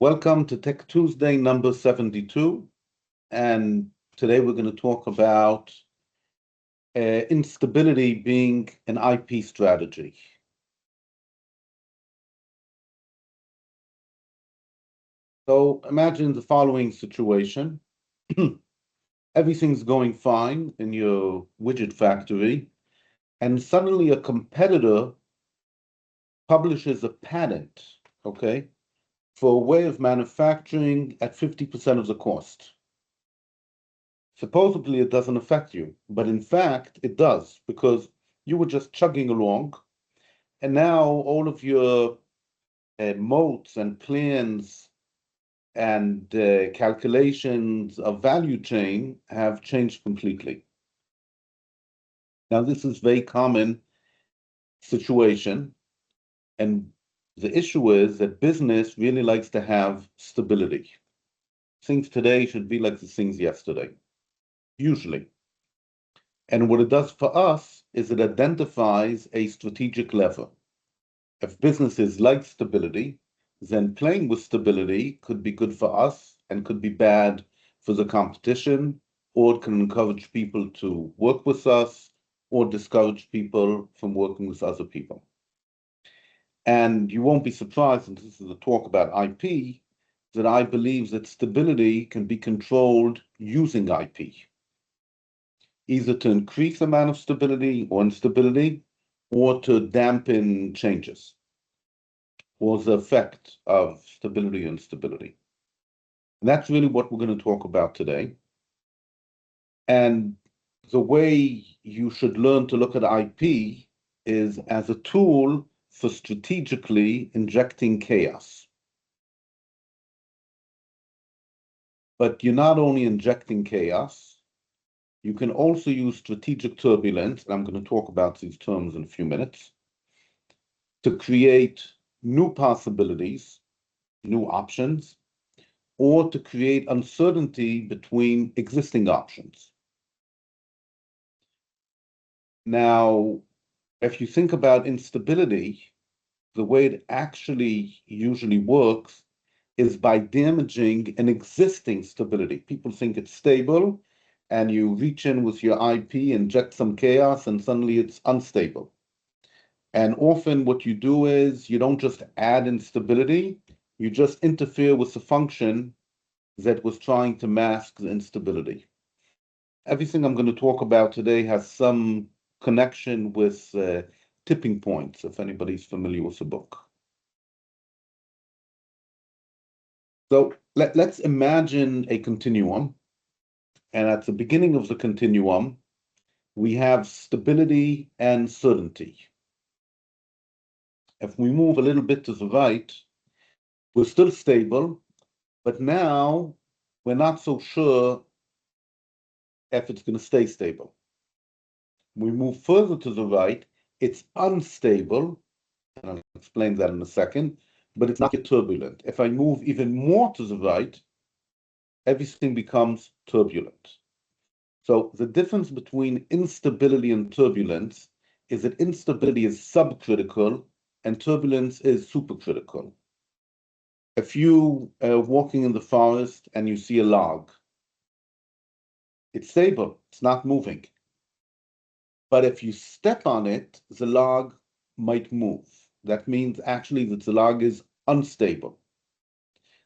Welcome to Tech Tuesday number 72. And today we're going to talk about instability being an IP strategy. So imagine the following situation. Everything's going fine in your widget factory, and suddenly a competitor publishes a patent, okay, for a way of manufacturing at 50% of the cost. Supposedly it doesn't affect you, but in fact it does, because you were just chugging along, and now all of your moats and plans and calculations of value chain have changed completely. Now, this is a very common situation, and the issue is that business really likes to have stability. Things today should be like the things yesterday, usually. And what it does for us is it identifies a strategic lever. If businesses like stability, then playing with stability could be good for us and could be bad for the competition, or it can encourage people to work with us or discourage people from working with other people. And you won't be surprised, and this is a talk about IP, that I believe that stability can be controlled using IP, either to increase the amount of stability or instability, or to dampen changes, or the effect of stability and instability. And that's really what we're going to talk about today. And the way you should learn to look at IP is as a tool for strategically injecting chaos. But you're not only injecting chaos, you can also use strategic turbulence, and I'm going to talk about these terms in a few minutes, to create new possibilities, new options, or to create uncertainty between existing options. Now, if you think about instability, the way it actually usually works is by damaging an existing stability. People think it's stable, and you reach in with your IP, inject some chaos, and suddenly it's unstable. And often what you do is you don't just add instability, you just interfere with the function that was trying to mask the instability. Everything I'm going to talk about today has some connection with tipping points, if anybody's familiar with the book. So let's imagine a continuum. And at the beginning of the continuum, we have stability and certainty. If we move a little bit to the right, we're still stable, but now we're not so sure if it's going to stay stable. We move further to the right, it's unstable, and I'll explain that in a second, but it's not yet turbulent. If I move even more to the right, everything becomes turbulent. So the difference between instability and turbulence is that instability is subcritical and turbulence is supercritical. If you are walking in the forest and you see a log, it's stable, it's not moving. But if you step on it, the log might move. That means actually that the log is unstable.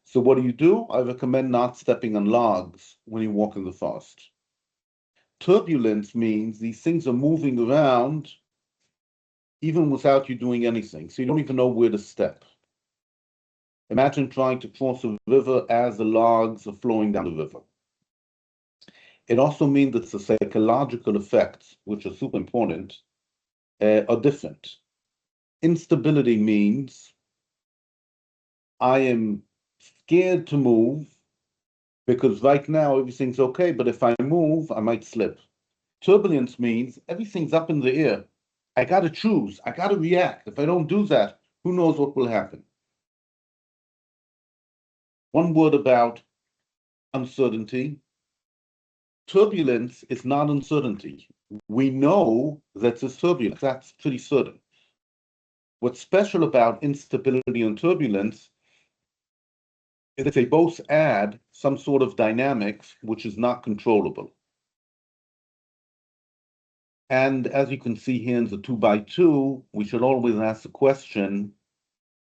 So what do? I recommend not stepping on logs when you walk in the forest. Turbulence means these things are moving around even without you doing anything. So you don't even know where to step. Imagine trying to cross a river as the logs are flowing down the river. It also means that the psychological effects, which are super important, are different. Instability means I am scared to move because right now everything's okay, but if I move, I might slip. Turbulence means everything's up in the air. I got to choose. I got to react. If I don't do that, who knows what will happen? One word about uncertainty. Turbulence is not uncertainty. We know that there's turbulence. That's pretty certain. What's special about instability and turbulence is that they both add some sort of dynamics which is not controllable. And as you can see here in the 2x2, we should always ask the question,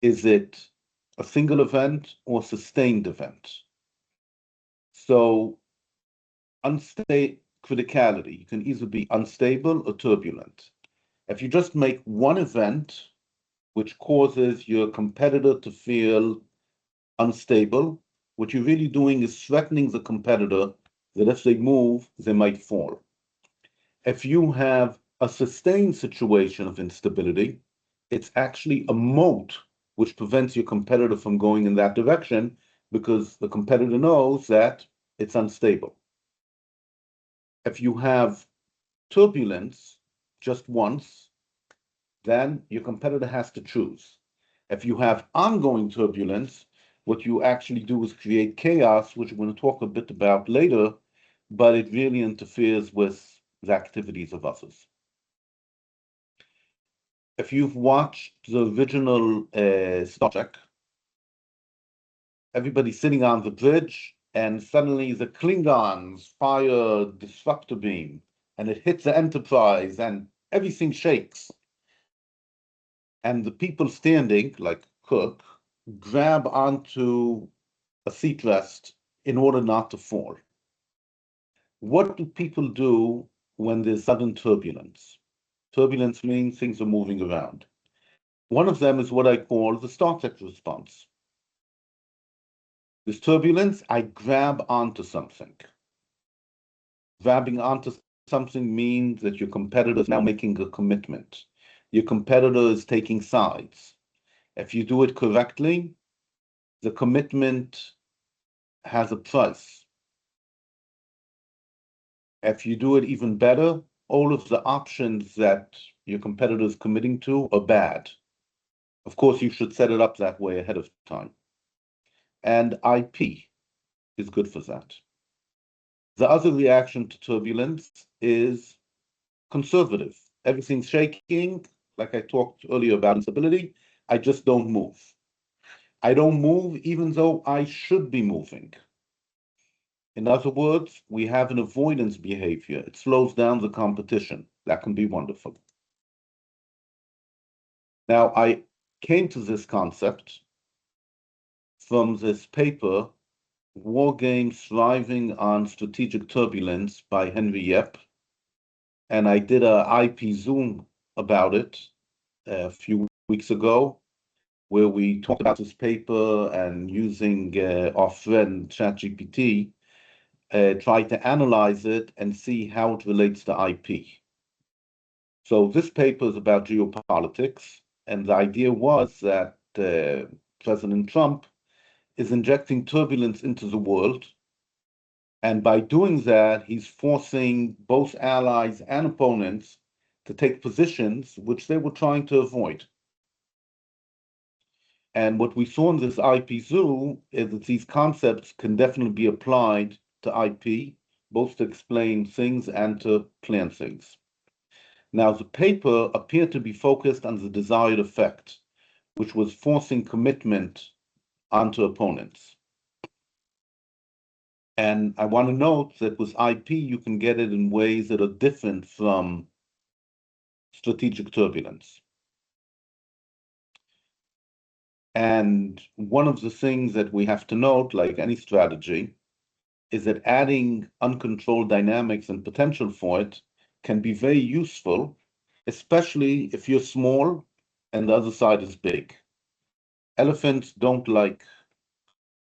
is it a single event or sustained event? So unstable criticality, you can either be unstable or turbulent. If you just make one event which causes your competitor to feel unstable, what you're really doing is threatening the competitor that if they move, they might fall. If you have a sustained situation of instability, it's actually a moat which prevents your competitor from going in that direction because the competitor knows that it's unstable. If you have turbulence just once, then your competitor has to choose. If you have ongoing turbulence, what you actually do is create chaos, which we're going to talk a bit about later, but it really interferes with the activities of others. If you've watched the original Star Trek, everybody's sitting on the bridge, and suddenly the Klingons fire a disruptor beam, and it hits the Enterprise, and everything shakes. And the people standing, like Cook, grab onto a seat rest in order not to fall. What do people do when there's sudden turbulence? Turbulence means things are moving around. One of them is what I call the Star Trek response. There's turbulence, I grab onto something. Grabbing onto something means that your competitor is now making a commitment. Your competitor is taking sides. If you do it correctly, the commitment has a price. If you do it even better, all of the options that your competitor is committing to are bad. Of course, you should set it up that way ahead of time. And IP is good for that. The other reaction to turbulence is conservative. Everything's shaking, like I talked earlier about instability. I just don't move. I don't move even though I should be moving. In other words, we have an avoidance behavior. It slows down the competition. That can be wonderful. Now, I came to this concept from this paper, War Games Thriving on Strategic Turbulence by Henry Yep. And I did a IP Zoom about it a few weeks ago, where we talked about this paper and using our friend ChatGPT, try to analyze it and see how it relates to IP. So this paper is about geopolitics, and the idea was that President Trump is injecting turbulence into the world, and by doing that, he's forcing both allies and opponents to take positions which they were trying to avoid. And what we saw in this IP Zoo is that these concepts can definitely be applied to IP, both to explain things and to plan things. Now, the paper appeared to be focused on the desired effect, which was forcing commitment onto opponents. And I want to note that with IP, you can get it in ways that are different from strategic turbulence. And one of the things that we have to note, like any strategy, is that adding uncontrolled dynamics and potential for it can be very useful, especially if you're small and the other side is big. Elephants don't like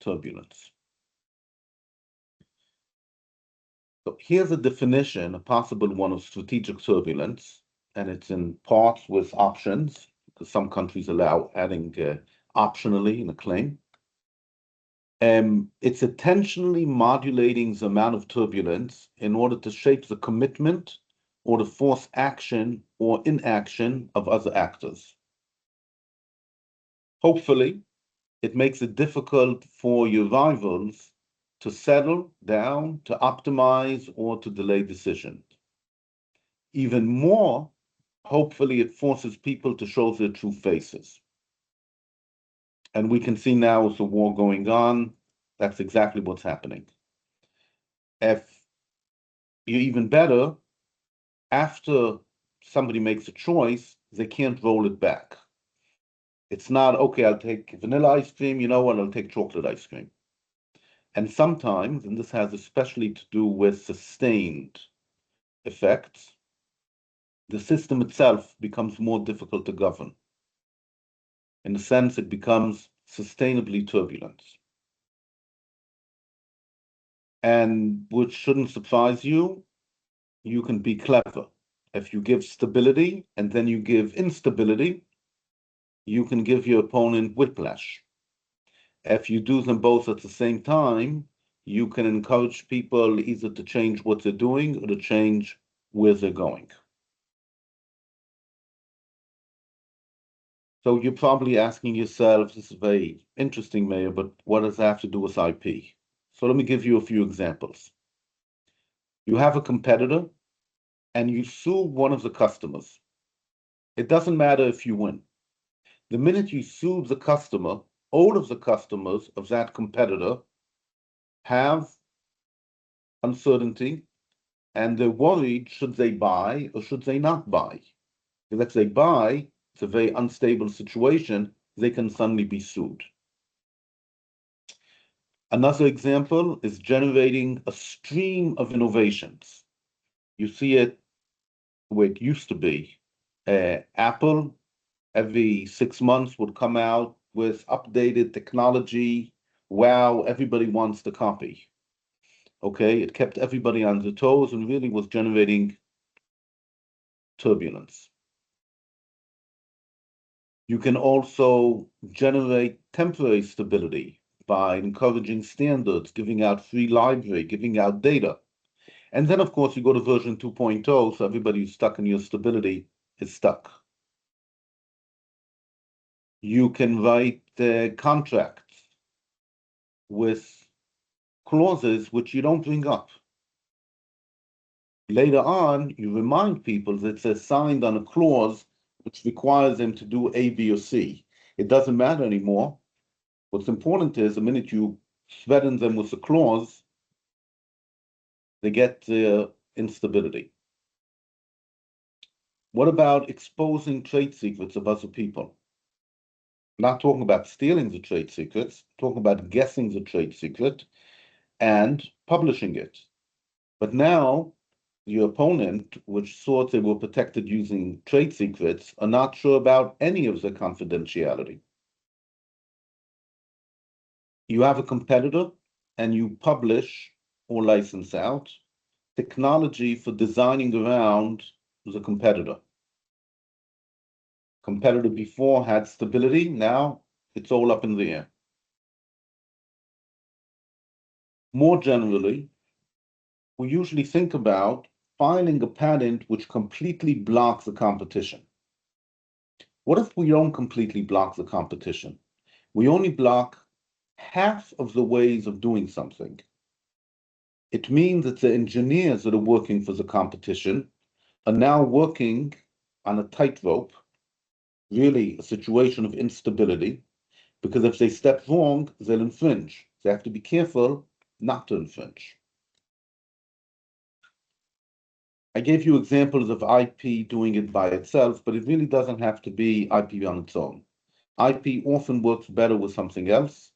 turbulence. So here's a definition, a possible one of strategic turbulence, and it's in parts with options, because some countries allow adding optionally in a claim. It's intentionally modulating the amount of turbulence in order to shape the commitment or to force action or inaction of other actors. Hopefully, it makes it difficult for your rivals to settle down, to optimize, or to delay decisions. Even more, hopefully, it forces people to show their true faces. And we can see now with the war going on, That's exactly what's happening. If you're even better, after somebody makes a choice, they can't roll it back. It's not, okay, I'll take vanilla ice cream, you know what, I'll take chocolate ice cream. And sometimes, and this has especially to do with sustained effects, the system itself becomes more difficult to govern. In a sense, it becomes sustainably turbulent. And which shouldn't surprise you, you can be clever. If you give stability and then you give instability, you can give your opponent whiplash. If you do them both at the same time, you can encourage people either to change what they're doing or to change where they're going. So you're probably asking yourself, this is very interesting, Mayor, but what does that have to do with IP? So let me give you a few examples. You have a competitor and you sue one of the customers. It doesn't matter if you win. The minute you sue the customer, all of the customers of that competitor have uncertainty and they're worried, should they buy or should they not buy? Because if they buy, it's a very unstable situation, they can suddenly be sued. Another example is generating a stream of innovations. You see it where it used to be. Apple, every 6 months, would come out with updated technology. Wow, everybody wants to copy. Okay, it kept everybody on their toes and really was generating turbulence. You can also generate temporary stability by encouraging standards, giving out free library, giving out data. And then, of course, you go to version 2.0, so everybody who's stuck in your stability is stuck. You can write contracts with clauses which you don't bring up. Later on, you remind people that they're signed on a clause which requires them to do A, B, or C. It doesn't matter anymore. What's important is the minute you threaten them with a clause, they get instability. What about exposing trade secrets of other people? I'm not talking about stealing the trade secrets, I'm talking about guessing the trade secret and publishing it. But now your opponent, which thought they were protected using trade secrets, are not sure about any of the confidentiality. You have a competitor and you publish or license out technology for designing around the competitor. Competitor before had stability, now it's all up in the air. More generally, we usually think about filing a patent which completely blocks the competition. What if we don't completely block the competition? We only block half of the ways of doing something. It means that the engineers that are working for the competition are now working on a tightrope, really a situation of instability, because if they step wrong, they'll infringe. They have to be careful not to infringe. I gave you examples of IP doing it by itself, but it really doesn't have to be IP on its own. IP often works better with something else.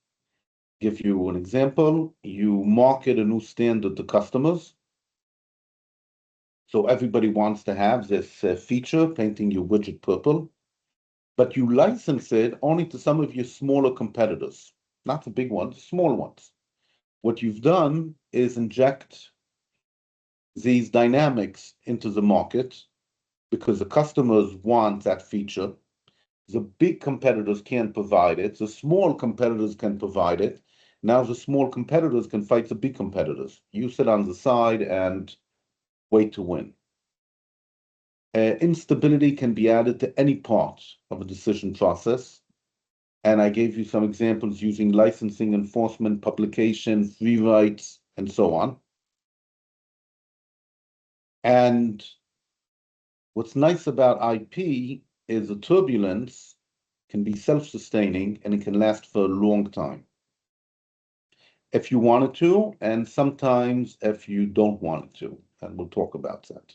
Give you an example. You market a new standard to customers. So everybody wants to have this feature, painting your widget purple, but you license it only to some of your smaller competitors, not the big ones, the small ones. What you've done is inject these dynamics into the market because the customers want that feature. The big competitors can't provide it. The small competitors can provide it. Now the small competitors can fight the big competitors. You sit on the side and wait to win. Instability can be added to any part of a decision process. And I gave you some examples using licensing, enforcement, publication, free rights, and so on. And what's nice about IP is the turbulence can be self-sustaining and it can last for a long time. if you wanted to, and sometimes if you don't want it to, and we'll talk about that.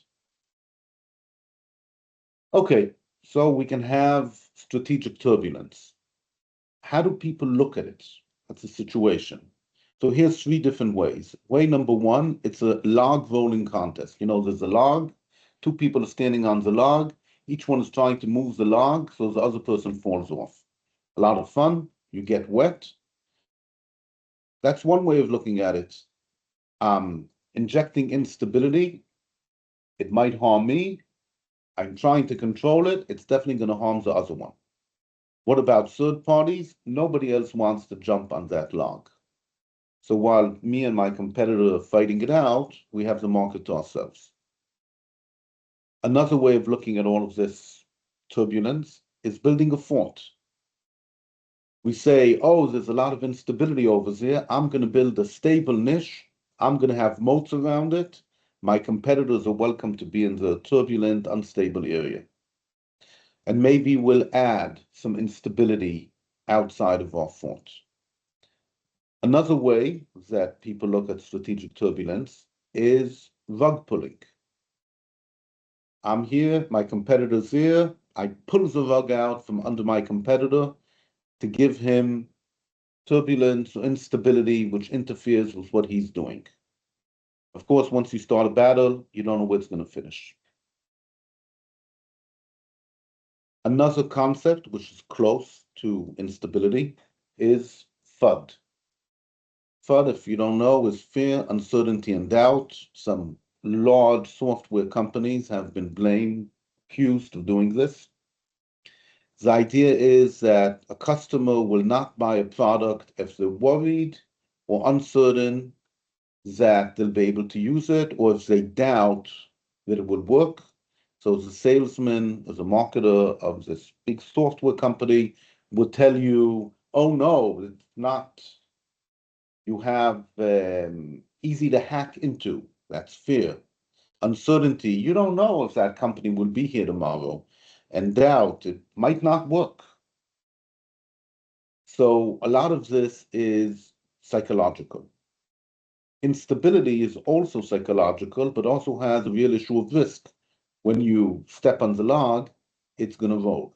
Okay, so we can have strategic turbulence. How do people look at it? That's a situation. So here's three different ways. Way number one, it's a log rolling contest. You know, there's a log, two people are standing on the log, each one is trying to move the log so the other person falls off. A lot of fun, you get wet. That's one way of looking at it. Injecting instability, it might harm me. I'm trying to control it. It's definitely going to harm the other one. What about third parties? Nobody else wants to jump on that log. So while me and my competitor are fighting it out, we have the market to ourselves. Another way of looking at all of this turbulence is building a fort. We say, oh, there's a lot of instability over there. I'm going to build a stable niche. I'm going to have moats around it. My competitors are welcome to be in the turbulent, unstable area. And maybe we'll add some instability outside of our fort. Another way that people look at strategic turbulence is rug pulling. I'm here, my competitor's here. I pull the rug out from under my competitor to give him turbulence or instability which interferes with what he's doing. Of course, once you start a battle, you don't know where it's going to finish. Another concept which is close to instability is FUD. FUD, if you don't know, is fear, uncertainty, and doubt. Some large software companies have been accused of doing this. The idea is that a customer will not buy a product if they're worried or uncertain that they'll be able to use it, or if they doubt that it will work. So the salesman or the marketer of this big software company will tell you, oh no, it's not. You have easy to hack into. That's fear. Uncertainty. You don't know if that company will be here tomorrow. And doubt, it might not work. So a lot of this is psychological. Instability is also psychological, but also has a real issue of risk. When you step on the log, it's going to roll.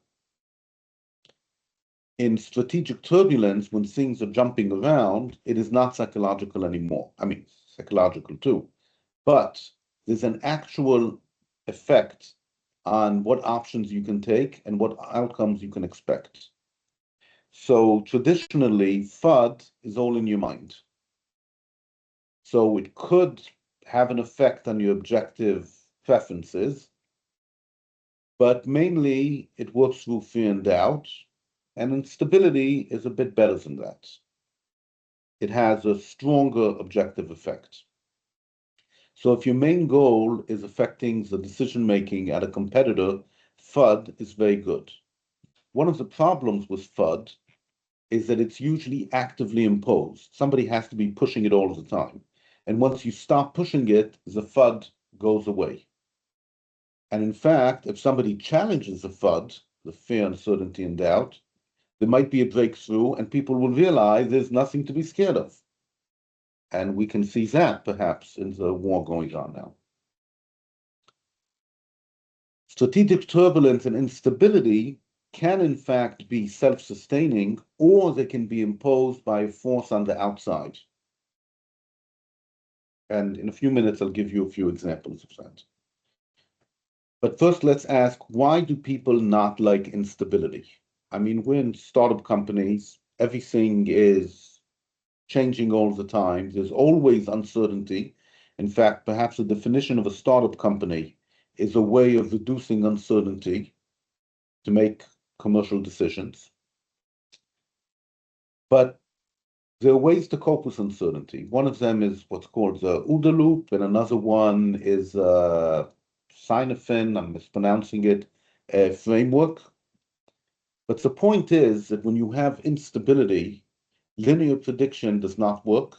In strategic turbulence, when things are jumping around, it is not psychological anymore. I mean, psychological too, but there's an actual effect on what options you can take and what outcomes you can expect. So traditionally, FUD is all in your mind. So it could have an effect on your objective preferences, but mainly it works through fear and doubt, and instability is a bit better than that. It has a stronger objective effect. So if your main goal is affecting the decision-making at a competitor, FUD is very good. One of the problems with FUD is that it's usually actively imposed. Somebody has to be pushing it all the time. And once you stop pushing it, the FUD goes away. And in fact, if somebody challenges the FUD, the fear, uncertainty, and doubt, there might be a breakthrough and people will realize there's nothing to be scared of. And we can see that perhaps in the war going on now. Strategic turbulence and instability can in fact be self-sustaining, or they can be imposed by a force on the outside. And in a few minutes, I'll give you a few examples of that. But first, let's ask, why do people not like instability? I mean, we're in startup companies, everything is changing all the time. There's always uncertainty. In fact, perhaps the definition of a startup company is a way of reducing uncertainty to make commercial decisions. But there are ways to cope with uncertainty. One of them is what's called the OODA loop, and another one is Sinafin, I'm mispronouncing it, framework. But the point is that when you have instability, linear prediction does not work.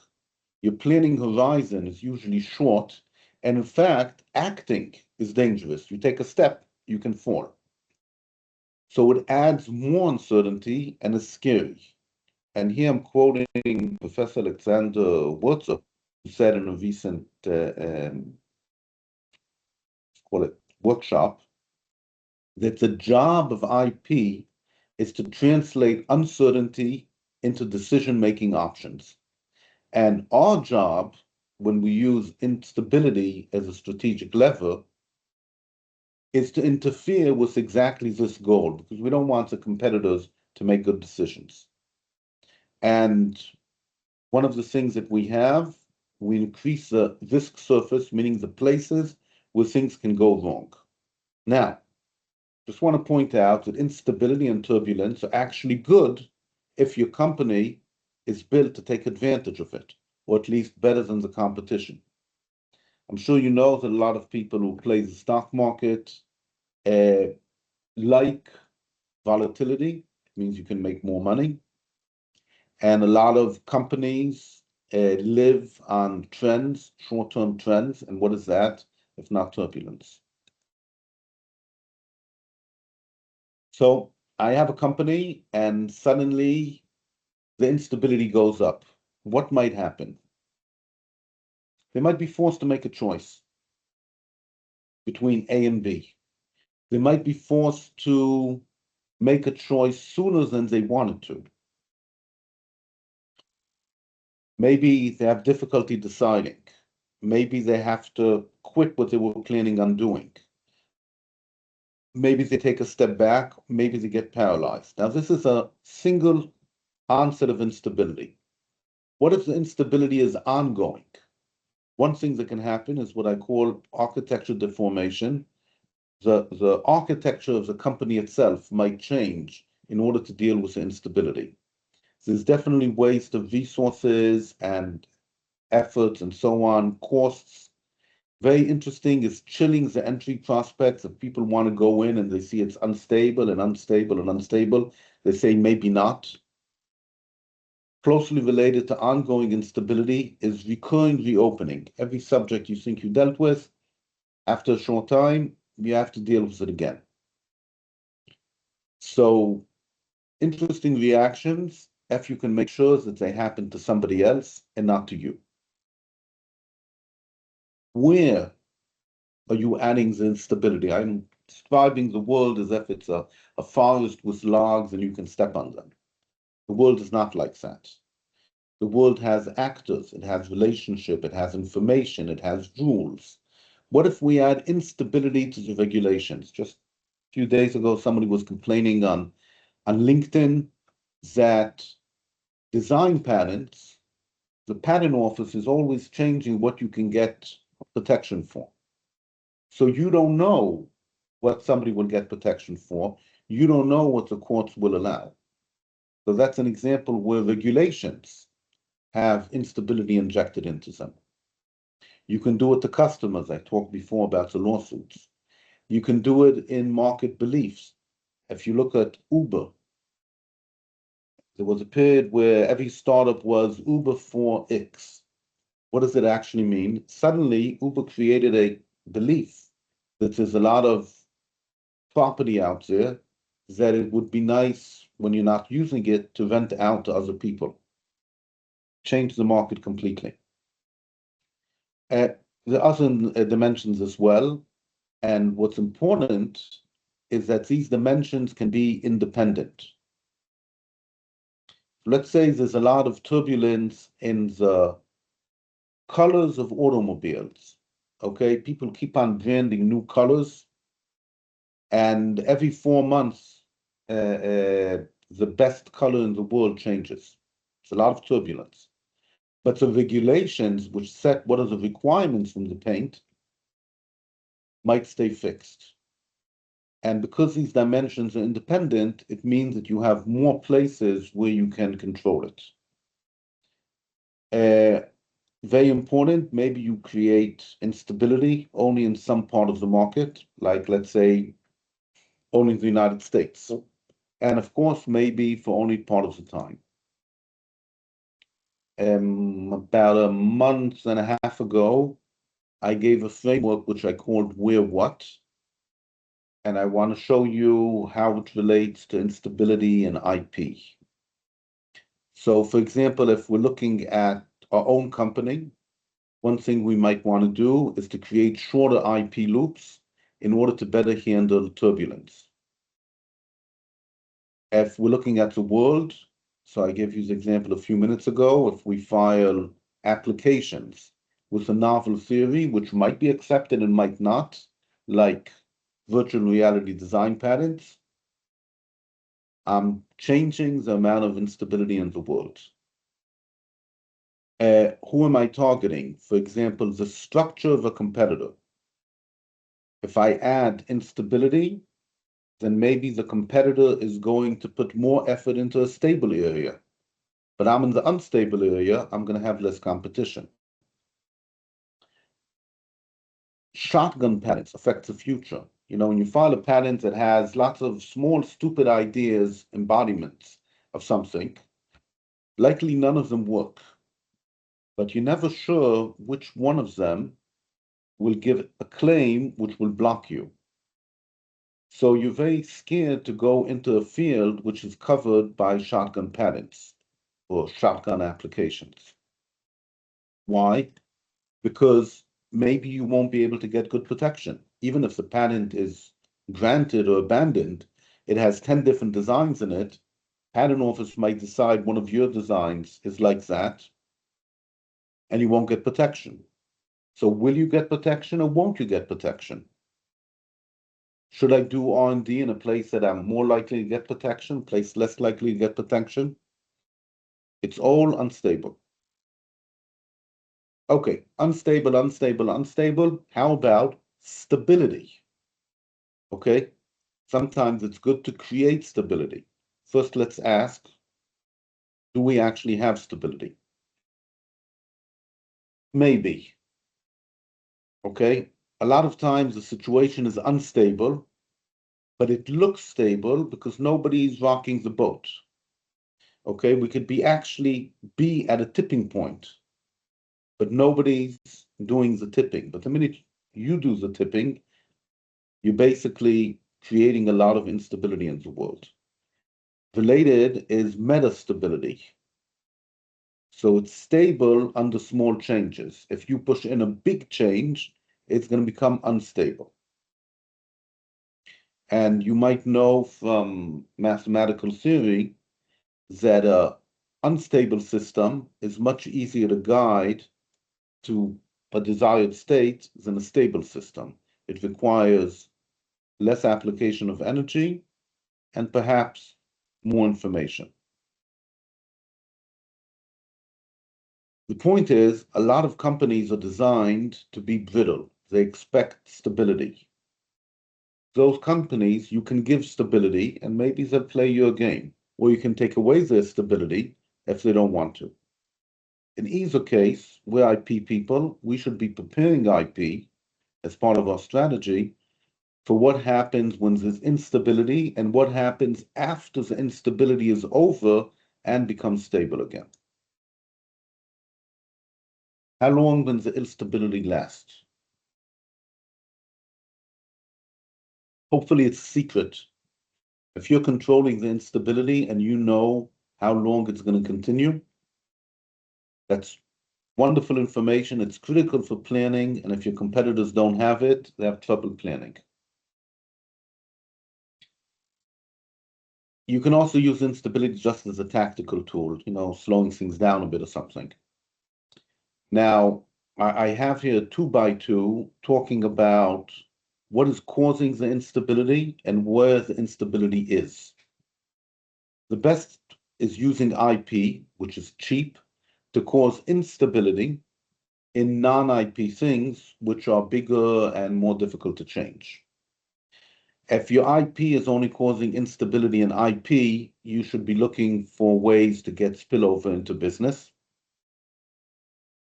Your planning horizon is usually short, and in fact, acting is dangerous. You take a step, you can fall. So it adds more uncertainty and is scary. and here I'm quoting Professor Alexander Wurzer, who said in a recent call it workshop, that the job of IP is to translate uncertainty into decision-making options. And our job, when we use instability as a strategic lever, is to interfere with exactly this goal, because we don't want the competitors to make good decisions. And one of the things that we have, we increase the risk surface, meaning the places where things can go wrong. Now, just want to point out that instability and turbulence are actually good if your company is built to take advantage of it, or at least better than the competition. I'm sure you know that a lot of people who play the stock market like volatility. It means you can make more money. And a lot of companies live on trends, short-term trends. And what is that if not turbulence? So I have a company and suddenly the instability goes up. What might happen? They might be forced to make a choice between A and B. They might be forced to make a choice sooner than they wanted to. Maybe they have difficulty deciding. Maybe they have to quit what they were planning on doing. Maybe they take a step back. Maybe they get paralyzed. Now, this is a single onset of instability. What if the instability is ongoing? One thing that can happen is what I call architecture deformation. The architecture of the company itself might change in order to deal with the instability. There's definitely waste of resources and efforts and so on, costs. Very interesting is chilling the entry prospects. If people want to go in and they see it's unstable and unstable and unstable, they say maybe not. Closely related to ongoing instability is recurring reopening. Every subject you think you dealt with, after a short time, you have to deal with it again. So interesting reactions if you can make sure that they happen to somebody else and not to you. Where are you adding the instability? I'm describing the world as if it's a forest with logs and you can step on them. The world is not like that. The world has actors, it has relationship, it has information, it has rules. What if we add instability to the regulations? Just a few days ago, somebody was complaining on LinkedIn that design patents, the patent office is always changing what you can get protection for. So you don't know what somebody will get protection for. You don't know what the courts will allow. So that's an example where regulations have instability injected into them. You can do it to customers. I talked before about the lawsuits. You can do it in market beliefs. If you look at Uber, there was a period where every startup was Uber for X. What does it actually mean? Suddenly, Uber created a belief that there's a lot of property out there that it would be nice when you're not using it to rent out to other people. Change the market completely. There are other dimensions as well. And what's important is that these dimensions can be independent. Let's say there's a lot of turbulence in the colors of automobiles. Okay, people keep on branding new colors, and every 4 months, the best color in the world changes. It's a lot of turbulence. But the regulations which set what are the requirements from the paint might stay fixed. And because these dimensions are independent, it means that you have more places where you can control it. Very important, maybe you create instability only in some part of the market, like let's say only the United States. And of course, maybe for only part of the time. About a month and a half ago, I gave a framework which I called Where What, and I want to show you how it relates to instability and IP. So for example, if we're looking at our own company, one thing we might want to do is to create shorter IP loops in order to better handle turbulence. If we're looking at the world, so I gave you the example a few minutes ago, if we file applications with a novel theory, which might be accepted and might not, like virtual reality design patterns, I'm changing the amount of instability in the world. Who am I targeting? For example, the structure of a competitor. If I add instability, then maybe the competitor is going to put more effort into a stable area. But I'm in the unstable area, I'm going to have less competition. Shotgun patents affect the future. You know, when you file a patent that has lots of small, stupid ideas, embodiments of something, likely none of them work. But you're never sure which one of them will give a claim which will block you. So you're very scared to go into a field which is covered by shotgun patents or shotgun applications. Why? Because maybe you won't be able to get good protection. Even if the patent is granted or abandoned, it has 10 different designs in it. Patent office might decide one of your designs is like that, and you won't get protection. So will you get protection or won't you get protection? Should I do R&D in a place that I'm more likely to get protection, place less likely to get protection? It's all unstable. Okay, unstable, unstable, unstable. How about stability? Okay, sometimes it's good to create stability. First, let's ask, do we actually have stability? Maybe. Okay, a lot of times the situation is unstable, but it looks stable because nobody's rocking the boat. Okay, we could actually be at a tipping point, but nobody's doing the tipping. But the minute you do the tipping, you're basically creating a lot of instability in the world. Related is metastability. So it's stable under small changes. If you push in a big change, it's going to become unstable. And you might know from mathematical theory that an unstable system is much easier to guide to a desired state than a stable system. It requires less application of energy and perhaps more information. The point is, a lot of companies are designed to be brittle. They expect stability. Those companies, you can give stability and maybe they'll play your game, or you can take away their stability if they don't want to. In either case, we're IP people, we should be preparing IP as part of our strategy for what happens when there's instability and what happens after the instability is over and becomes stable again. How long will the instability last? Hopefully it's secret. If you're controlling the instability and you know how long it's going to continue, that's wonderful information. It's critical for planning, and if your competitors don't have it, they have trouble planning. You can also use instability just as a tactical tool, you know, slowing things down a bit or something. Now, I have here 2x2 talking about what is causing the instability and where the instability is. The best is using IP, which is cheap, to cause instability in non-IP things, which are bigger and more difficult to change. If your IP is only causing instability in IP, you should be looking for ways to get spillover into business.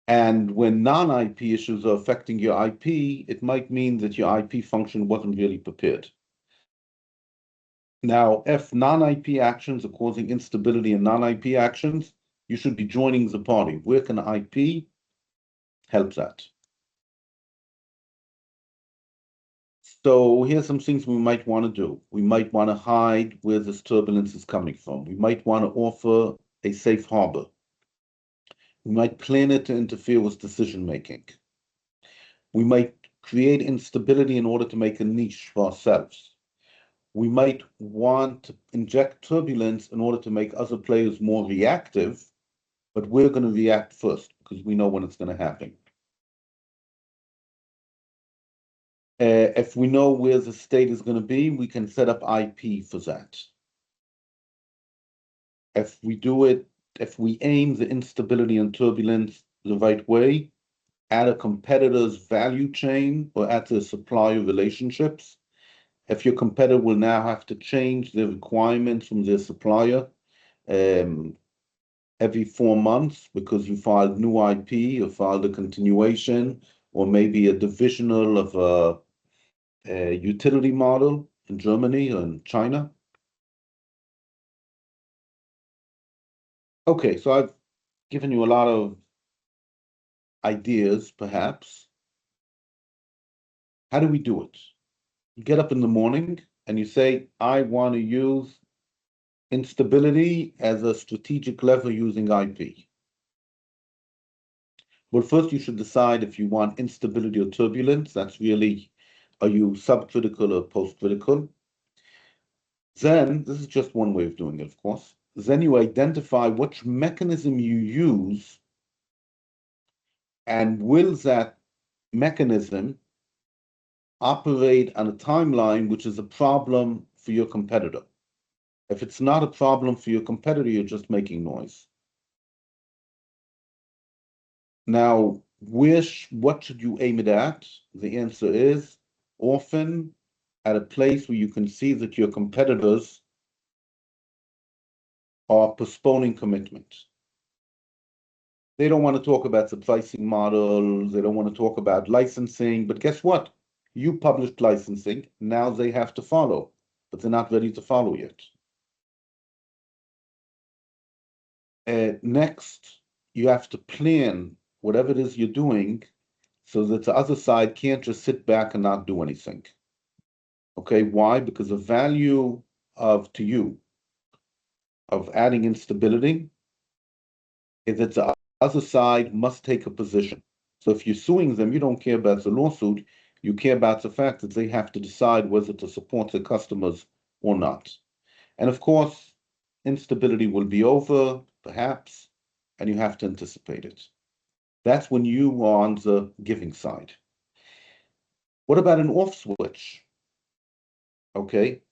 And when non-IP issues are affecting your IP, it might mean that your IP function wasn't really prepared. Now, if non-IP actions are causing instability in non-IP actions, you should be joining the party. Where can IP help that? So here's some things we might want to do. We might want to hide where this turbulence is coming from. We might want to offer a safe harbor. We might plan it to interfere with decision making. We might create instability in order to make a niche for ourselves. We might want to inject turbulence in order to make other players more reactive, but we're going to react first because we know when it's going to happen. If we know where the state is going to be, we can set up IP for that. If we aim the instability and turbulence the right way at a competitor's value chain or at the supplier relationships, if your competitor will now have to change their requirements from their supplier every 4 months because you filed new IP or filed a continuation or maybe a divisional of a utility model in Germany or in China. Okay, so I've given you a lot of ideas, perhaps. How do we do it? You get up in the morning and you say, I want to use instability as a strategic lever using IP. Well, first you should decide if you want instability or turbulence. That's really, are you subcritical or postcritical? Then, this is just one way of doing it, of course. Then you identify which mechanism you use and will that mechanism operate on a timeline which is a problem for your competitor. If it's not a problem for your competitor, you're just making noise. Now, what should you aim it at? The answer is often at a place where you can see that your competitors are postponing commitment. They don't want to talk about the pricing model. They don't want to talk about licensing. But guess what? You published licensing. Now they have to follow, but they're not ready to follow yet. Next, you have to plan whatever it is you're doing so that the other side can't just sit back and not do anything. Okay, why? Because the value to you of adding instability is that the other side must take a position. So if you're suing them, you don't care about the lawsuit, you care about the fact that they have to decide whether to support their customers or not. And of course, instability will be over, perhaps, and you have to anticipate it. That's when you are on the giving side. What about an off switch? Okay,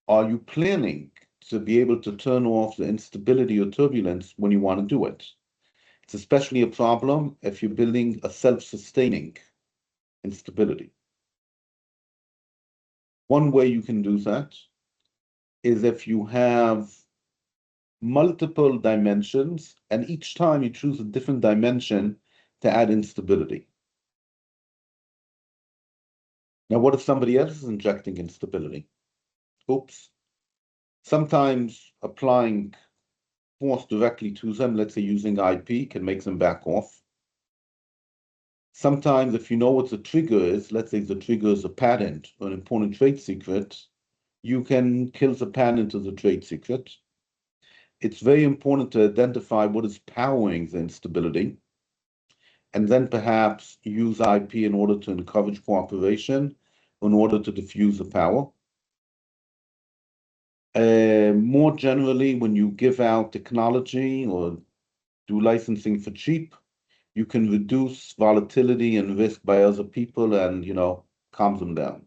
are you planning to be able to turn off the instability or turbulence when you want to do it? It's especially a problem if you're building a self-sustaining instability. One way you can do that is if you have multiple dimensions, and each time you choose a different dimension to add instability. Now, what if somebody else is injecting instability? Oops. Sometimes applying force directly to them, let's say using IP, can make them back off. Sometimes if you know what the trigger is, let's say the trigger is a patent or an important trade secret, you can kill the patent of the trade secret. It's very important to identify what is powering the instability, and then perhaps use IP in order to encourage cooperation, in order to diffuse the power. More generally, when you give out technology or do licensing for cheap, you can reduce volatility and risk by other people and, calm them down.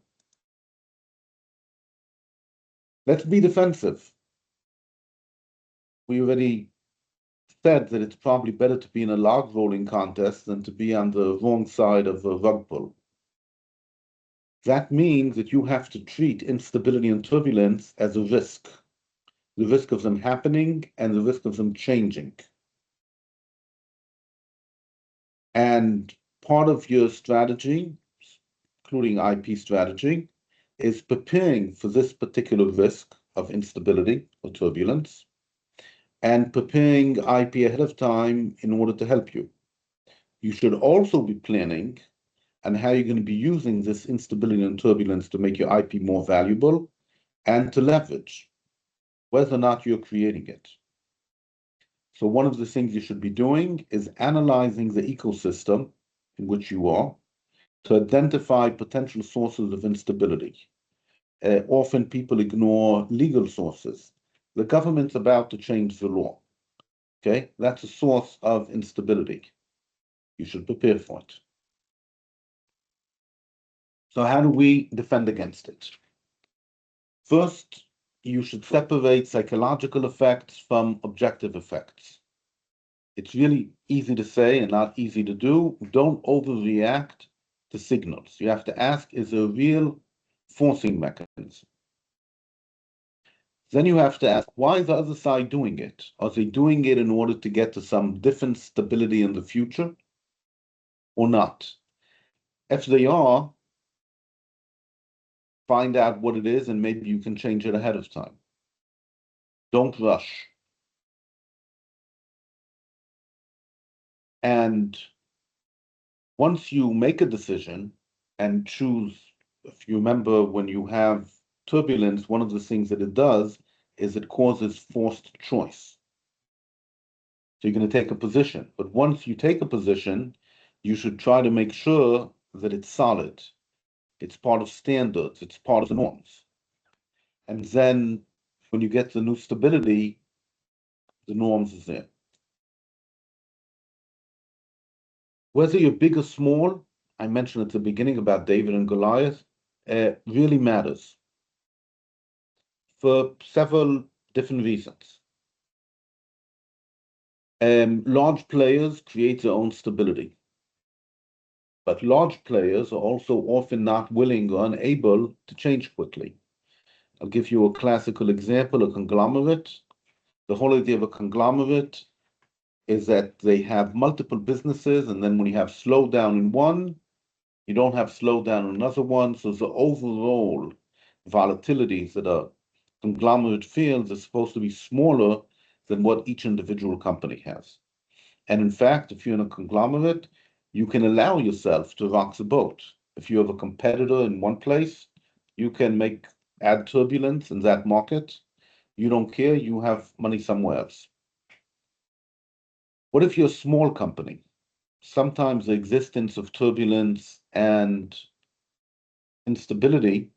Let's be defensive. We already said that it's probably better to be in a log rolling contest than to be on the wrong side of a rug pull. That means that you have to treat instability and turbulence as a risk. The risk of them happening and the risk of them changing. And part of your strategy, including IP strategy, is preparing for this particular risk of instability or turbulence and preparing IP ahead of time in order to help you. You should also be planning on how you're going to be using this instability and turbulence to make your IP more valuable and to leverage, whether or not you're creating it. So one of the things you should be doing is analyzing the ecosystem in which you are to identify potential sources of instability. Often people ignore legal sources. The government's about to change the law. Okay, that's a source of instability. You should prepare for it. So how do we defend against it? First, you should separate psychological effects from objective effects. It's really easy to say and not easy to do. Don't overreact to signals. You have to ask, is there a real forcing mechanism? Then you have to ask, why is the other side doing it? Are they doing it in order to get to some different stability in the future or not? If they are, find out what it is and maybe you can change it ahead of time. Don't rush. And once you make a decision and choose, if you remember when you have turbulence, one of the things that it does is it causes forced choice. So you're going to take a position. But once you take a position, you should try to make sure that it's solid. It's part of standards. It's part of the norms. And then when you get the new stability, the norms is there. Whether you're big or small, I mentioned at the beginning about David and Goliath, really matters for several different reasons. Large players create their own stability, but large players are also often not willing or unable to change quickly. I'll give you a classical example, a conglomerate. The whole idea of a conglomerate is that they have multiple businesses, and then when you have slowdown in one, you don't have slowdown in another one. So the overall volatilities that a conglomerate feels is supposed to be smaller than what each individual company has. And in fact, if you're in a conglomerate, you can allow yourself to rock the boat. If you have a competitor in one place, you can add turbulence in that market. You don't care, you have money somewhere else. What if you're a small company? Sometimes the existence of turbulence and instability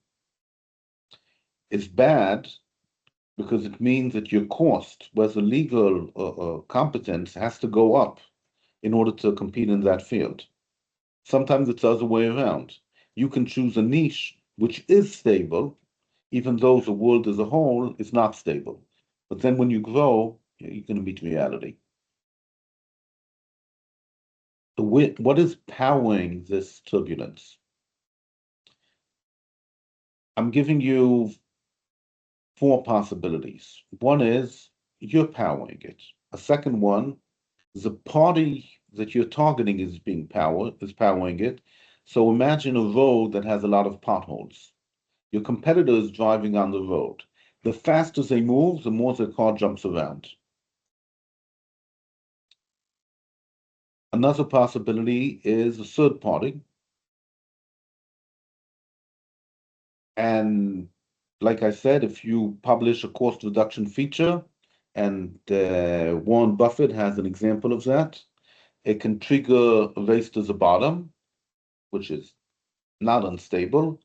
is bad because it means that your cost, whether legal or competence, has to go up in order to compete in that field. Sometimes it's the other way around. You can choose a niche which is stable, even though the world as a whole is not stable. But then when you grow, you're going to meet reality. So what is powering this turbulence? I'm giving you 4 possibilities. One is you're powering it. A second one, the party that you're targeting is powering it. So imagine a road that has a lot of potholes. Your competitor is driving on the road. The faster they move, the more the car jumps around. Another possibility is a third party. And like I said, if you publish a cost reduction feature, and Warren Buffett has an example of that, it can trigger a race to the bottom, which is not unstable,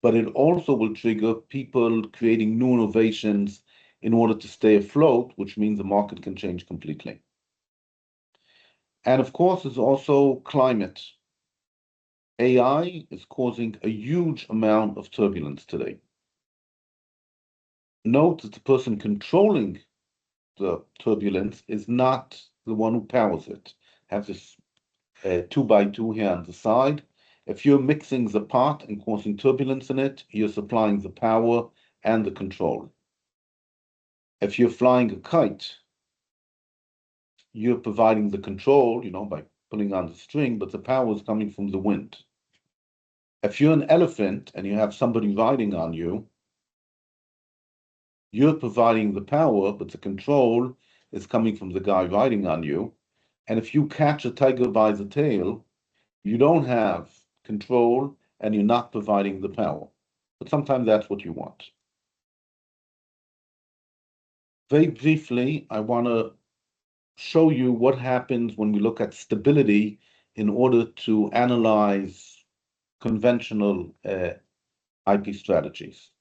but it also will trigger people creating new innovations in order to stay afloat, which means the market can change completely. And of course, there's also climate. AI is causing a huge amount of turbulence today. Note that the person controlling the turbulence is not the one who powers it. Have this 2x2 here on the side. If you're mixing the pot and causing turbulence in it, you're supplying the power and the control. If you're flying a kite, you're providing the control, by pulling on the string, but the power is coming from the wind. If you're an elephant and you have somebody riding on you, you're providing the power, but the control is coming from the guy riding on you. And if you catch a tiger by the tail, you don't have control and you're not providing the power. But sometimes that's what you want. Very briefly, I want to show you what happens when we look at stability in order to analyze conventional IP strategies.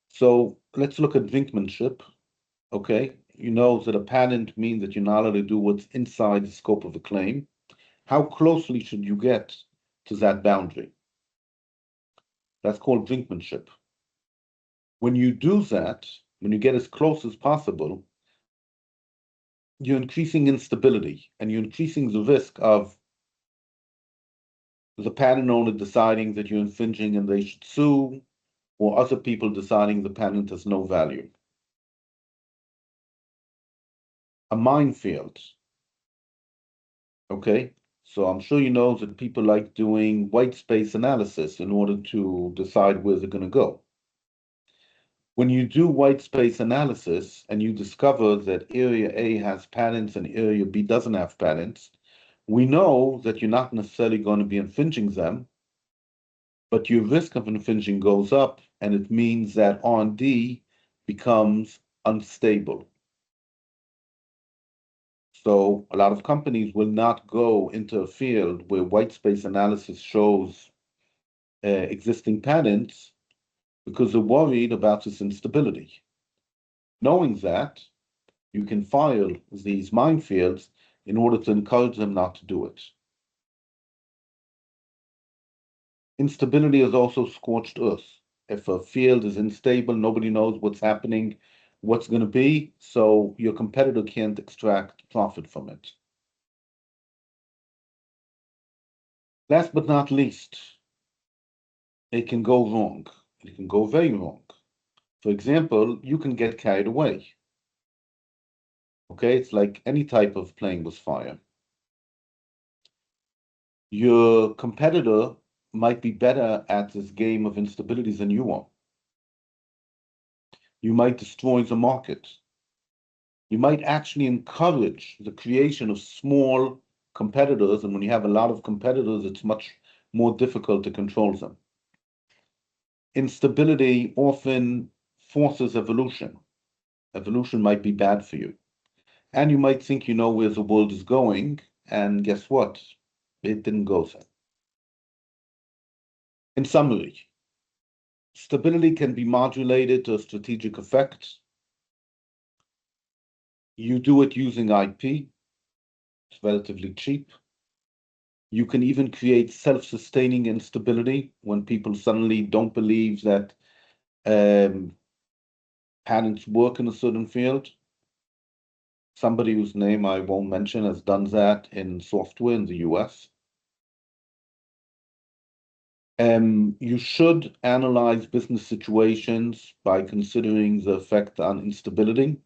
So let's look at brinkmanship. Okay, you know that a patent means that you're not allowed to do what's inside the scope of a claim. How closely should you get to that boundary? That's called brinkmanship. When you do that, when you get as close as possible, you're increasing instability and you're increasing the risk of the patent owner deciding that you're infringing and they should sue, or other people deciding the patent has no value. A minefield. Okay, so I'm sure you know that people like doing white space analysis in order to decide where they're going to go. When you do white space analysis and you discover that area A has patents and area B doesn't have patents, we know that you're not necessarily going to be infringing them, but your risk of infringing goes up, and it means that R&D becomes unstable. So a lot of companies will not go into a field where white space analysis shows existing patents because they're worried about this instability. Knowing that, you can file these minefields in order to encourage them not to do it. Instability is also scorched earth. If a field is unstable, nobody knows what's happening, what's going to be, so your competitor can't extract profit from it. Last but not least, it can go wrong. It can go very wrong. For example, you can get carried away. Okay, it's like any type of playing with fire. Your competitor might be better at this game of instabilities than you are. You might destroy the market. You might actually encourage the creation of small competitors, and when you have a lot of competitors, it's much more difficult to control them. Instability often forces evolution. Evolution might be bad for you. And you might think you know where the world is going, and guess what? It didn't go there. In summary, stability can be modulated to a strategic effect. You do it using IP. It's relatively cheap. You can even create self-sustaining instability when people suddenly don't believe that patents work in a certain field. Somebody whose name I won't mention has done that in software in the US. You should analyze business situations by considering the effect on instability.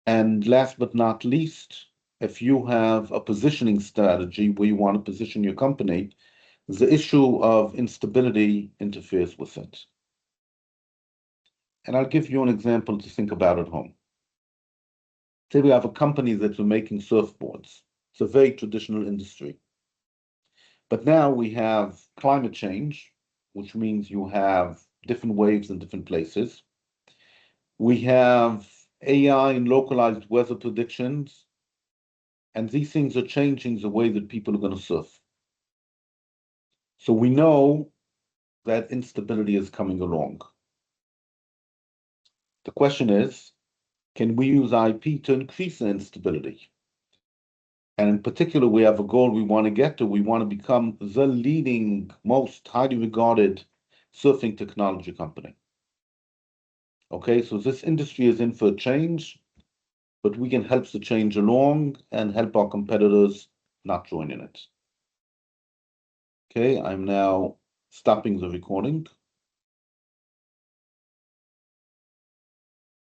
And last but not least, if you have a positioning strategy where you want to position your company, the issue of instability interferes with it. And I'll give you an example to think about at home. Say we have a company that's making surfboards. It's a very traditional industry. But now we have climate change, which means you have different waves in different places. We have AI and localized weather predictions, and these things are changing the way that people are going to surf. So we know that instability is coming along. The question is, can we use IP to increase the instability? And in particular, we have a goal we want to get to. We want to become the leading, most highly regarded surfing technology company. Okay, so this industry is in for a change, but we can help the change along and help our competitors not join in it. Okay, I'm now stopping the recording.